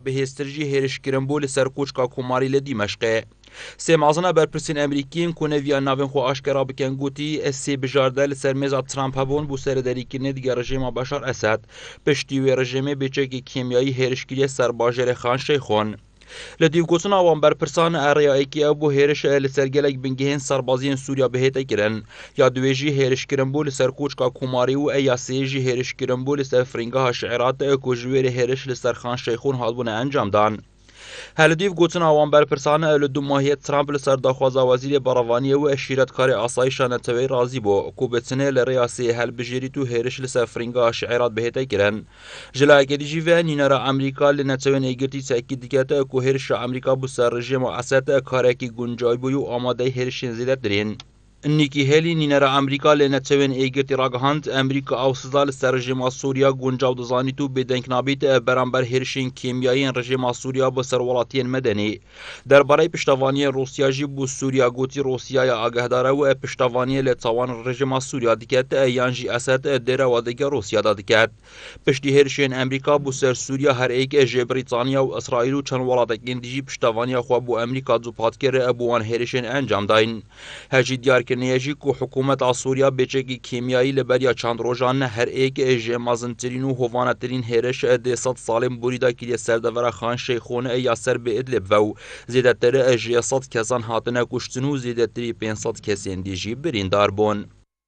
بهێسترژی هێرشکردن بۆ لە سەرکۆچکا کۆماری لە دیمەشقێ. سێمازنە بەرپرسین ئەمریکیین کۆنەڤیان ناوێن خۆ ئاشکرا بکەن گوتی سێ بژاردە لە سەر مێزا ترامپ هەبوون بۆ سەردەریکردنی دیگە ڕژێما بەشار ئەسەد پشتی وێ ڕژێمێ بێچێکی کیمیایی هێرشکردیە سەر باژێرە خان شەیخۆن. لە دیوگۆچنا وان بەرپرسان ئەڕێیایەکی ئەو بۆ هێرش لە سەرگەلێک بنگهێن سەربازیên سووریا بەهێتە گرن یا دوێژی هێرشکردن بۆ لەسەر کۆچکا کۆماری و ئەیا سێژی هێرشکردن بۆ لەسەر فرینگەها شعێرات کۆژوێرە هێرش لەسەر خان شەیخۆن هاتبوونە ئەنجامدان. هەلدیف گوتن ئەوان بەرپرسانە لە دوماهیە ترامپ لەسەر داخوازا وەزیرێ بەڕەوانیە و ئەشیرەتکاری ئاسایشە نەتەوەی رازی بۆ کوبەچنێ لە ڕێیاسێ هەلبژێریت و هێرش لەسەر فرینگەها شعێرات بەهێتە گرن. ژلایەکێ دیژی vê نینەرە ئەمریکا لە نەتەوێن ئەیگرتی تاکید دکاتە کو هێرشە ئەمریکا بۆ سەر ڕژێما ئەسەد کارێکی گونجاوی بووی و ئامادەی هێرشên زیاترین. نیکی هێلی نینەرە ئەمریکا لە نەتەوێن ئەیگرتی ڕاگەهاند ئەمریکا ئاوسزا لەسەر ڕژێما سووریا گونجاو دەزانیت و بێدەنگ نابێت بەرامبەر هێرشین کیمیاییên ڕژێما سووریا بۆ سەر وڵاتیên مەدەنی. دەربارەی پشتەوانیە رووسیاژی بۆ سووریا گوتی رووسیایە ئاگەهدارە و پشتەوانیە لە تاوان ڕژێما سووریا دکات یانژی ئەسەد دێرەوە دەگە رووسیادا دکات. پشتی هێرشên ئەمریکا بۆ سەر سووریا هەرەیەک ژێ بریتانیا و ئەسرائیل و چەند وڵاتێکین دیژی پشتەوانیە خوا بۆ ئەمریکا جوپاتکێرە بۆوان هێرشên ئەنجامداین. هەژی دیارکردنەیەژی کو حکوومەتا سووریا بێچێکی کیمیایی لە بەریا چەند ڕۆژانە هەرەیەک ژێ مەزنترین و هۆڤانەترین هێرش دێ سەد ساڵێن بوریدا کردە سەردەڤەرە خان شەیخۆنە یا سەر بێ ئیدلیب و زێدەترە ژێ سەد کەسان هاتنە کوشتن و زێدەتری 500 کەسێن دیژی بریندار بوون.